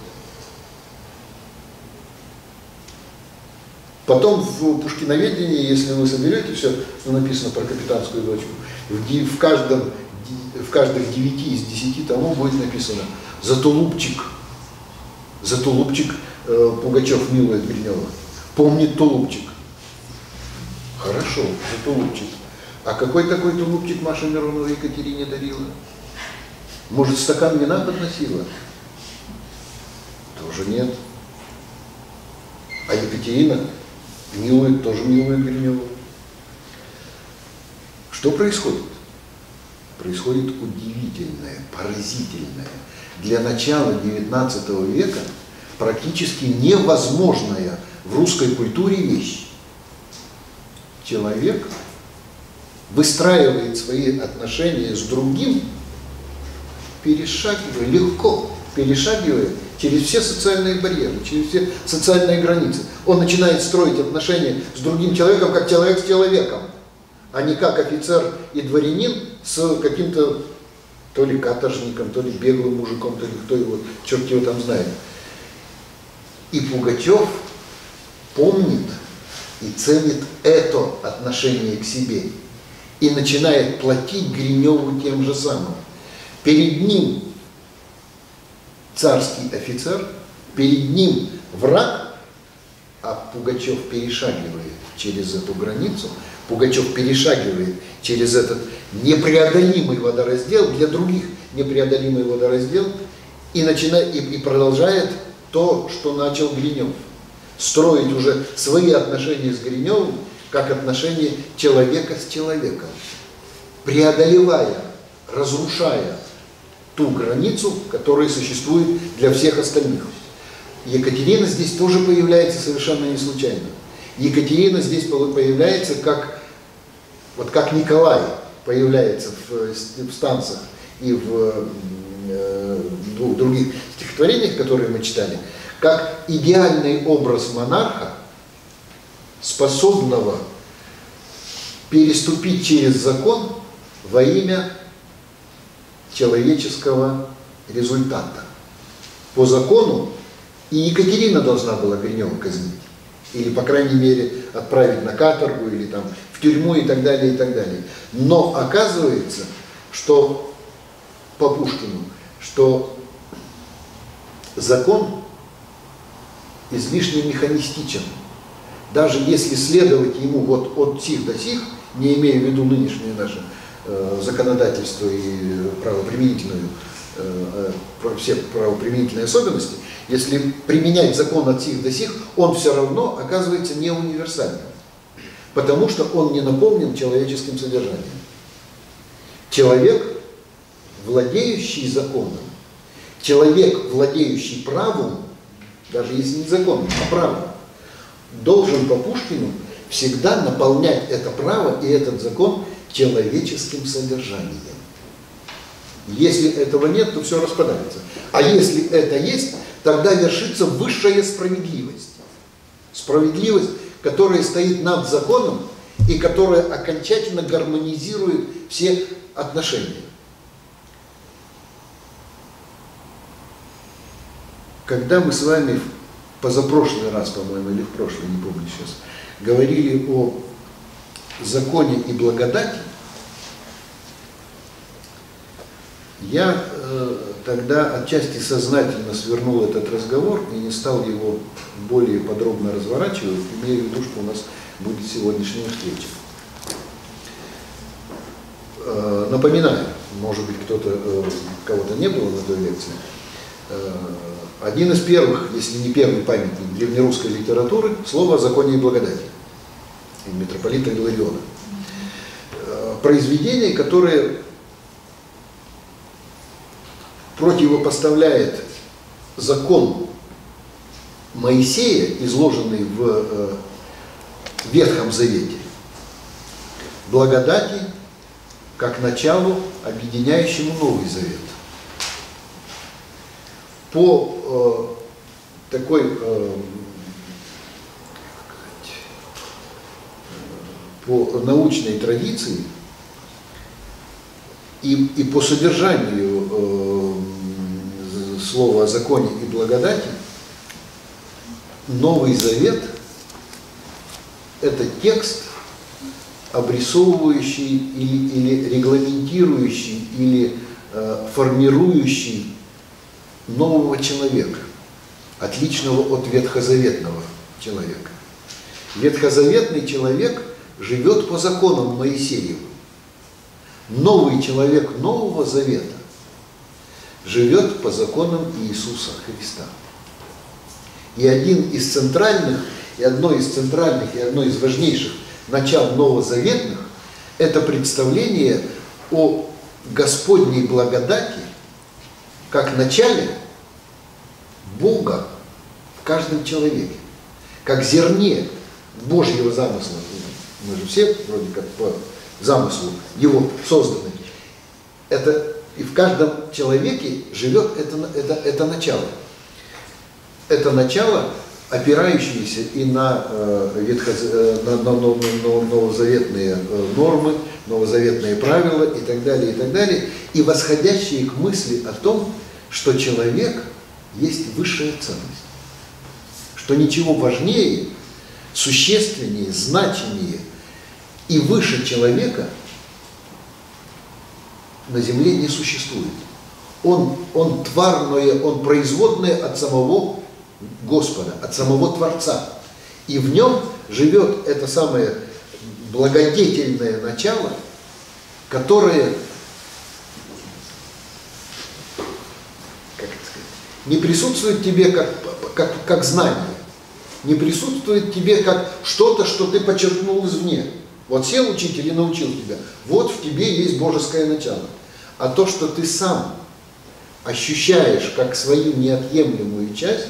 Потом в Пушкиноведении, если вы соберете все, что написано про капитанскую дочку, в каждых 9 из 10 томов будет написано за тулупчик Пугачев милует Гринева. Помнит тулупчик. Хорошо, за тулупчик. А какой такой тулупчик Маша Миронова Екатерине дарила? Может, стакан вина подносила? Тоже нет. А Екатерина тоже милует Гриневу. Что происходит? Происходит удивительное, поразительное, для начала XIX века практически невозможная в русской культуре вещь. Человек выстраивает свои отношения с другим, легко перешагивая через все социальные барьеры, через все социальные границы. Он начинает строить отношения с другим человеком, как человек с человеком, а не как офицер и дворянин с каким-то то ли каторжником, то ли беглым мужиком, то ли кто его, черт его там знает. И Пугачев помнит и ценит это отношение к себе и начинает платить Гриневу тем же самым. Перед ним царский офицер, перед ним враг, а Пугачев перешагивает через эту границу, Пугачев перешагивает через этот непреодолимый водораздел, для других непреодолимый водораздел, и продолжает то, что начал Гринев. Строить уже свои отношения с Гриневым, как отношения человека с человеком, преодолевая, разрушая ту границу, которая существует для всех остальных. Екатерина здесь тоже появляется совершенно не случайно. Екатерина здесь появляется как Николай появляется в станциях и в двух других стихотворениях, которые мы читали, как идеальный образ монарха, способного переступить через закон во имя человеческого результата. По закону и Екатерина должна была Гринева казнить. Или, по крайней мере, отправить на каторгу, или там в тюрьму и так далее, и так далее. Но оказывается, что по Пушкину, что закон излишне механистичен. Даже если следовать ему вот от сих до сих, не имея в виду нынешнее наше законодательство и все правоприменительные особенности, если применять закон от сих до сих, он все равно оказывается не универсальным, потому что он не наполнен человеческим содержанием. Человек, владеющий законом, человек, владеющий правом, даже если не законом, а правом, должен по Пушкину всегда наполнять это право и этот закон человеческим содержанием. Если этого нет, то все распадается. А если это есть, тогда вершится высшая справедливость. Справедливость, которая стоит над законом и которая окончательно гармонизирует все отношения. Когда мы с вами в позапрошлый раз, по-моему, или в прошлый, не помню сейчас, говорили о законе и благодати, я тогда отчасти сознательно свернул этот разговор и не стал его более подробно разворачивать, имея в виду, что у нас будет сегодняшняя встреча. Напоминаю, может быть, кого-то не было на той лекции, один из первых, если не первый памятник древнерусской литературы, слово о законе и благодати митрополита Илариона. Произведение, которое противопоставляет закон Моисея, изложенный в Ветхом Завете, благодати, как началу, объединяющему Новый Завет. По по научной традиции и по содержанию слова о законе и благодати, Новый Завет – это текст, обрисовывающий или регламентирующий, или формирующий нового человека, отличного от ветхозаветного человека. Ветхозаветный человек живет по законам Моисеевым. Новый человек Нового Завета живет по законам Иисуса Христа. И одно из центральных и одно из важнейших начал новозаветных – это представление о Господней благодати как начале Бога в каждом человеке, как зерне Божьего замысла. Мы же все вроде как по замыслу Его созданы. И в каждом человеке живет это начало. Это начало, опирающееся и на новозаветные нормы, новозаветные правила и так далее, и восходящие к мысли о том, что человек есть высшая ценность, что ничего важнее, существеннее, значимее и выше человека на земле не существует. Он тварное, он производное от самого Господа, от самого Творца. И в нем живет это самое благодетельное начало, которое, как это сказать, не присутствует тебе как знание, не присутствует тебе как что-то, что ты почерпнул извне. Вот сел учитель и научил тебя, вот в тебе есть божеское начало. А то, что ты сам ощущаешь как свою неотъемлемую часть,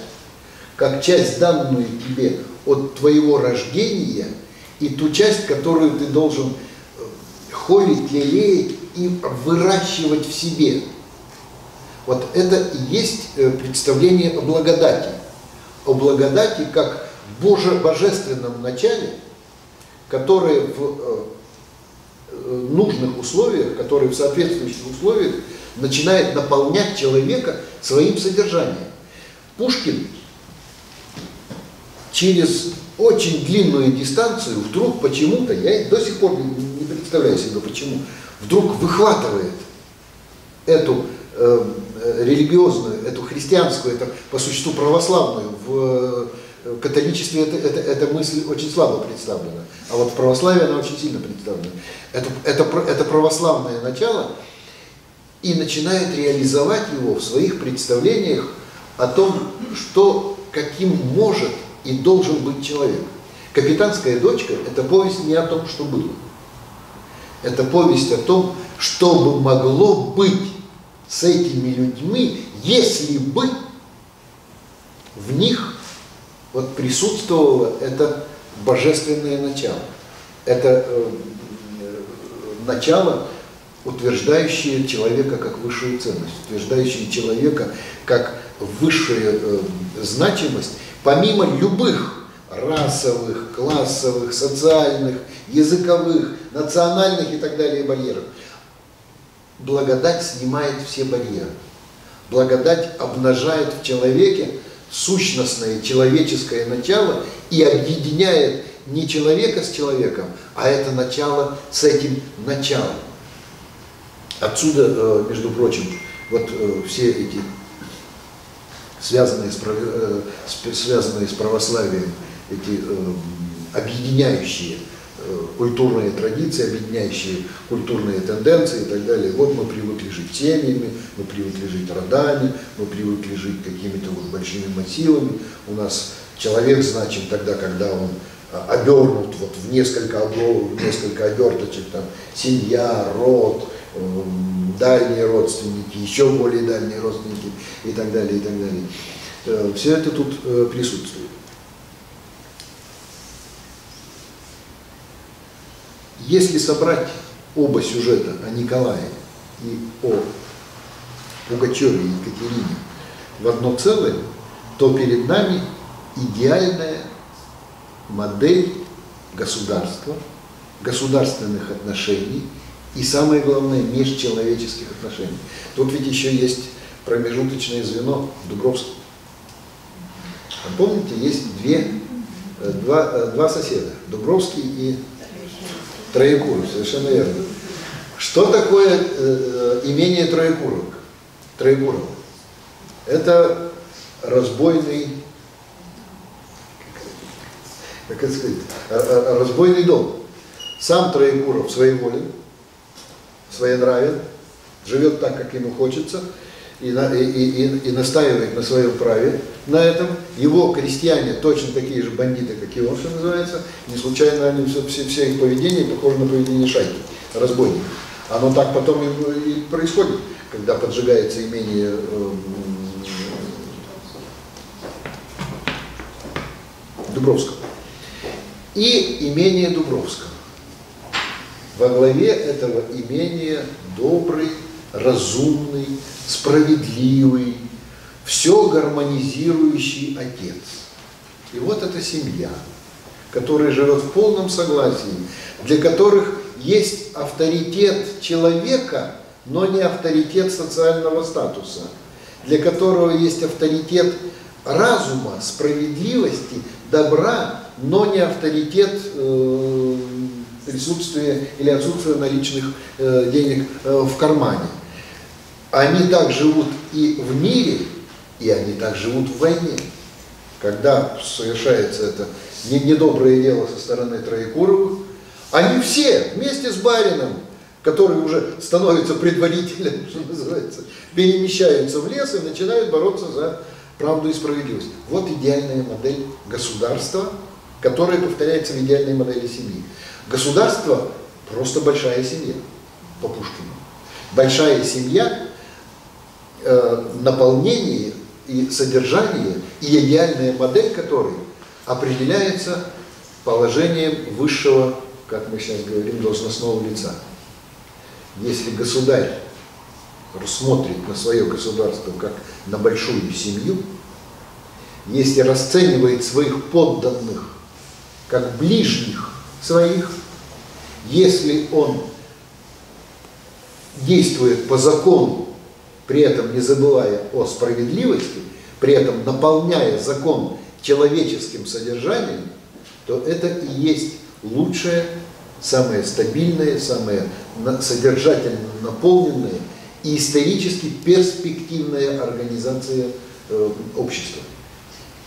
как часть, данную тебе от твоего рождения, и ту часть, которую ты должен холить, лелеять и выращивать в себе. Вот это и есть представление о благодати. О благодати как божественном начале, которое в нужных условиях, которое в соответствующих условиях начинает наполнять человека своим содержанием. Пушкин через очень длинную дистанцию вдруг почему-то, я до сих пор не представляю себе почему, вдруг выхватывает эту религиозную, эту христианскую, это по существу православную. В католичестве эта мысль очень слабо представлена, а вот в православии она очень сильно представлена. Это православное начало, и начинает реализовать его в своих представлениях о том, что каким может и должен быть человек. «Капитанская дочка» – это повесть не о том, что было. Это повесть о том, что бы могло быть с этими людьми, если бы в них вот присутствовало это божественное начало. Это начало, утверждающее человека как высшую ценность, утверждающее человека как высшую значимость, помимо любых расовых, классовых, социальных, языковых, национальных и так далее барьеров. Благодать снимает все барьеры. Благодать обнажает в человеке сущностное человеческое начало и объединяет не человека с человеком, а это начало с этим началом. Отсюда, между прочим, вот все эти связанные с православием, эти объединяющие культурные традиции, объединяющие культурные тенденции и так далее. Вот мы привыкли жить семьями, мы привыкли жить родами, мы привыкли жить какими-то вот большими массивами. У нас человек значим тогда, когда он обернут вот в несколько оберточек, там, семья, род, дальние родственники, еще более дальние родственники и так далее, и так далее. Все это тут присутствует. Если собрать оба сюжета о Николае и о Пугачеве и Екатерине в одно целое, то перед нами идеальная модель государства, государственных отношений и, самое главное, межчеловеческих отношений. Тут ведь еще есть промежуточное звено Дубровский. Помните, есть два соседа, Дубровский и Троекуров, совершенно верно. Что такое имение Троекурова? Это разбойный, как это сказать, разбойный дом. Сам Троекуров своеволен, своенравен, живет так, как ему хочется, и настаивает на своем праве на этом. Его крестьяне точно такие же бандиты, как и он, что называется. Не случайно они все их поведение похоже на поведение шайки, разбойников. Оно так потом и происходит, когда поджигается имение Дубровского. И имение Дубровского. Во главе этого имения добрый, разумный, справедливый, все гармонизирующий отец. И вот эта семья, которая живет в полном согласии, для которых есть авторитет человека, но не авторитет социального статуса, для которого есть авторитет разума, справедливости, добра, но не авторитет присутствия или отсутствия наличных денег в кармане. Они так живут и в мире, и они так живут в войне. Когда совершается это недоброе дело со стороны Троекуровых, они все вместе с барином, который уже становится предводителем, что называется, перемещаются в лес и начинают бороться за правду и справедливость. Вот идеальная модель государства, которая повторяется в идеальной модели семьи. Государство – просто большая семья, по Пушкину. Большая семья, наполнение и содержание, и идеальная модель которой определяется положением высшего, как мы сейчас говорим, должностного лица. Если государь рассмотрит на свое государство как на большую семью, если расценивает своих подданных как ближних своих, если он действует по закону, при этом не забывая о справедливости, при этом наполняя закон человеческим содержанием, то это и есть лучшая, самая стабильная, самая содержательно наполненная и исторически перспективная организация общества.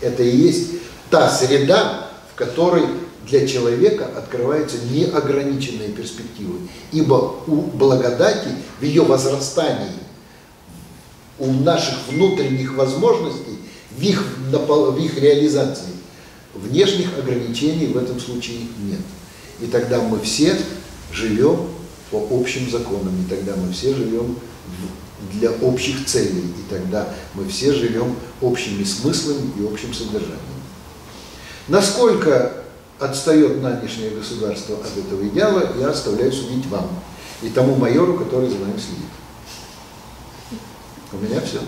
Это и есть та среда, в которой для человека открываются неограниченные перспективы. Ибо у благодати, в ее возрастании, у наших внутренних возможностей, в их реализации, внешних ограничений в этом случае нет. И тогда мы все живем по общим законам, и тогда мы все живем для общих целей, и тогда мы все живем общими смыслами и общим содержанием. Насколько отстает нынешнее государство от этого идеала, я оставляю судить вам и тому майору, который за нами следит. У меня все.